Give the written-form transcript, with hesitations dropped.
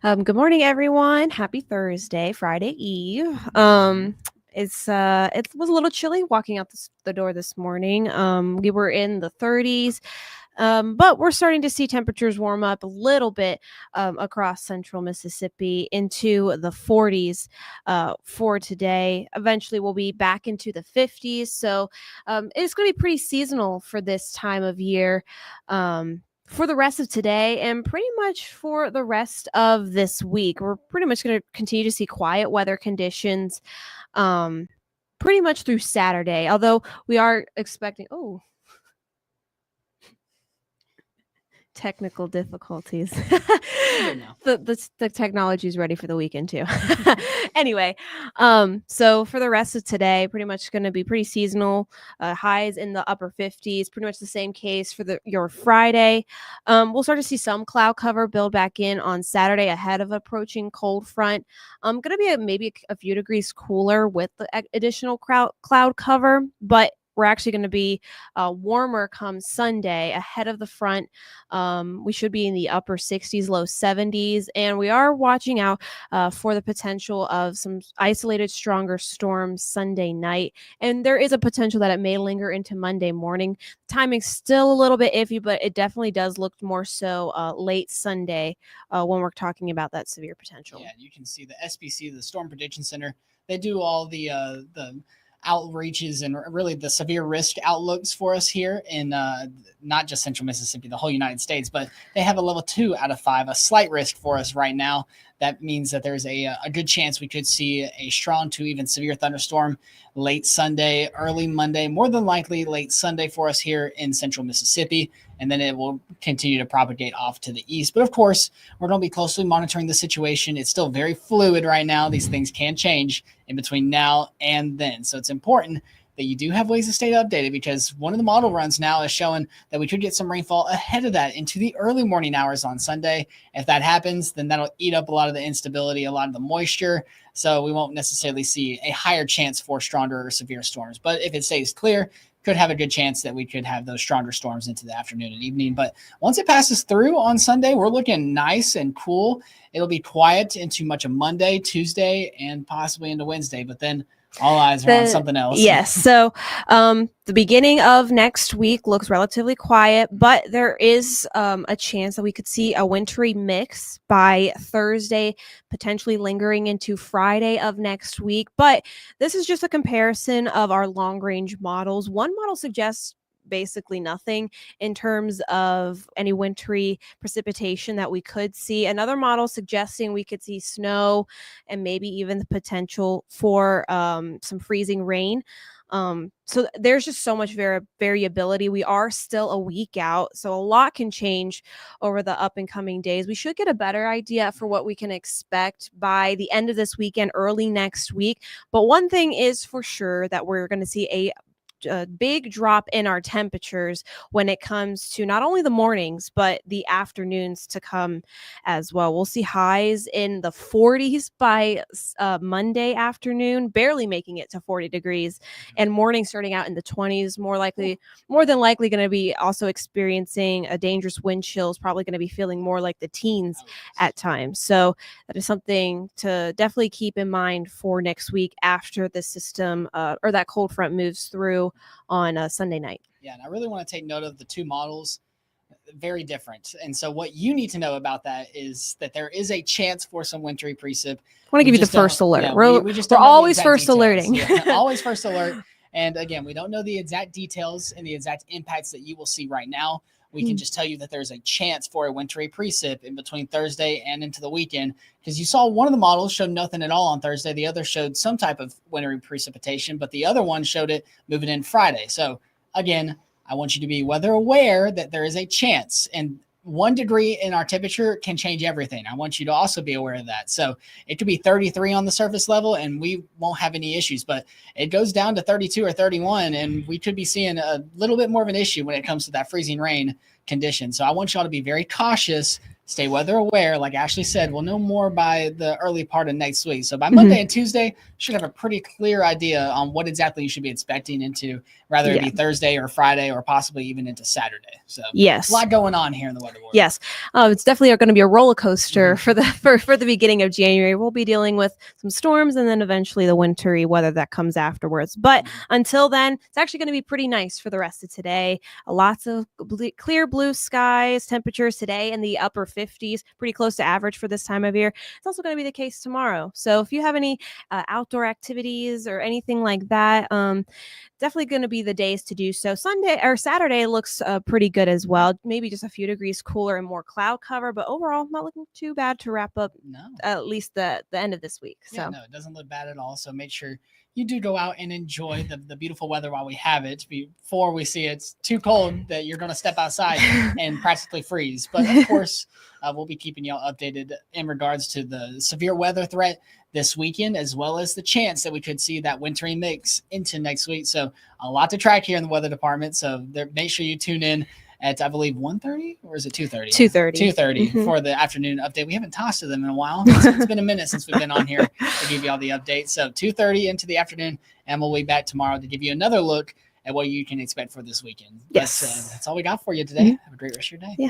Good morning, everyone. Happy Thursday, Friday Eve. It was a little chilly walking out the door this morning. We were in the 30s, but we're starting to see temperatures warm up a little bit across central Mississippi into the 40s for today. Eventually, we'll be back into the 50s. So it's going to be pretty seasonal for this time of year. For the rest of today and pretty much for the rest of this week, we're pretty much going to continue to see quiet weather conditions um, pretty much through Saturday, although we are expecting, technical difficulties. The technology is ready for the weekend too. Anyway, so for the rest of today, pretty much going to be pretty seasonal. Highs in the upper 50s. Pretty much the same case for your Friday. We'll start to see some cloud cover build back in on Saturday ahead of approaching cold front. Going to be maybe a few degrees cooler with the additional cloud cover, but we're actually going to be warmer come Sunday ahead of the front. We should be in the upper 60s, low 70s, and we are watching out for the potential of some isolated stronger storms Sunday night. And there is a potential that it may linger into Monday morning. Timing's still a little bit iffy, but it definitely does look more so late Sunday when we're talking about that severe potential. Yeah, you can see the SPC, the Storm Prediction Center. They do all the outreaches and really the severe risk outlooks for us here in not just central Mississippi, the whole United States, but they have a level 2 out of 5, a slight risk for us right now. That means that there's a good chance we could see a strong to even severe thunderstorm late Sunday, early Monday, more than likely late Sunday for us here in central Mississippi. And then it will continue to propagate off to the east. But of course, we're going to be closely monitoring the situation. It's still very fluid right now. These things can change in between now and then. So it's important that you do have ways to stay updated, because one of the model runs now is showing that we could get some rainfall ahead of that into the early morning hours on Sunday. If that happens, then that'll eat up a lot of the instability, a lot of the moisture. So we won't necessarily see a higher chance for stronger or severe storms. But if it stays clear, could have a good chance that we could have those stronger storms into the afternoon and evening. But once it passes through on Sunday, we're looking nice and cool. It'll be quiet into much of Monday, Tuesday, and possibly into Wednesday. But then all eyes are on something else. Yes. So the beginning of next week looks relatively quiet, but there is a chance that we could see a wintry mix by Thursday, potentially lingering into Friday of next week. But this is just a comparison of our long range models. One model suggests basically nothing in terms of any wintry precipitation that we could see. Another model suggesting we could see snow and maybe even the potential for some freezing rain. So there's just so much variability. We are still a week out, so a lot can change over the up and coming days. We should get a better idea for what we can expect by the end of this weekend, early next week. But one thing is for sure, that we're going to see a big drop in our temperatures when it comes to not only the mornings but the afternoons to come as well. We'll see highs in the 40s by Monday afternoon, barely making it to 40 degrees, and mornings starting out in the 20s. More than likely going to be also experiencing a dangerous wind chills, probably going to be feeling more like the teens at times. So that is something to definitely keep in mind for next week after the system or that cold front moves through on Sunday night. Yeah, and I really want to take note of the two models. Very different. And so what you need to know about that is that there is a chance for some wintry precip. I want to give you the first alert. Yeah, we're always first alerting. Yeah, always first alert. And again, we don't know the exact details and the exact impacts that you will see right now. We can just tell you that there's a chance for a wintry precip in between Thursday and into the weekend, because you saw one of the models showed nothing at all on Thursday. The other showed some type of wintry precipitation, but the other one showed it moving in Friday. So again, I want you to be weather aware that there is a chance, and 1 degree in our temperature can change everything. I want you to also be aware of that. So it could be 33 on the surface level and we won't have any issues, but it goes down to 32 or 31 and we could be seeing a little bit more of an issue when it comes to that freezing rain condition. So I want y'all to be very cautious stay weather aware. Like Ashley said, we'll know more by the early part of next week. So by Monday and Tuesday, should have a pretty clear idea on what exactly you should be expecting into, rather it be Thursday or Friday or possibly even into Saturday. So yes, a lot going on here in the weather world. Yes, it's definitely going to be a roller coaster for the beginning of January. We'll be dealing with some storms and then eventually the wintry weather that comes afterwards. But until then, it's actually going to be pretty nice for the rest of today. Lots of clear blue skies. Temperatures today in the upper 50s, pretty close to average for this time of year. It's also going to be the case tomorrow. So if you have any outdoor activities or anything like that, definitely going to be the days to do so. Sunday or Saturday looks pretty good as well. Maybe just a few degrees cooler and more cloud cover, but overall not looking too bad to wrap up at least the end of this week. So no, it doesn't look bad at all. So make sure you do go out and enjoy the beautiful weather while we have it, before we see it's too cold that you're going to step outside and practically freeze. But of course, we'll be keeping y'all updated in regards to the severe weather threat this weekend, as well as the chance that we could see that wintry mix into next week. So a lot to track here in the weather department. So make sure you tune in at, I believe, 1:30 or is it 2:30? 2:30 for the afternoon update. We haven't talked to them in a while. It's been a minute since we've been on here to give you all the updates. So 2:30 into the afternoon, and we'll be back tomorrow to give you another look at what you can expect for this weekend. Yes. But, that's all we got for you today. Have a great rest of your day. Yeah.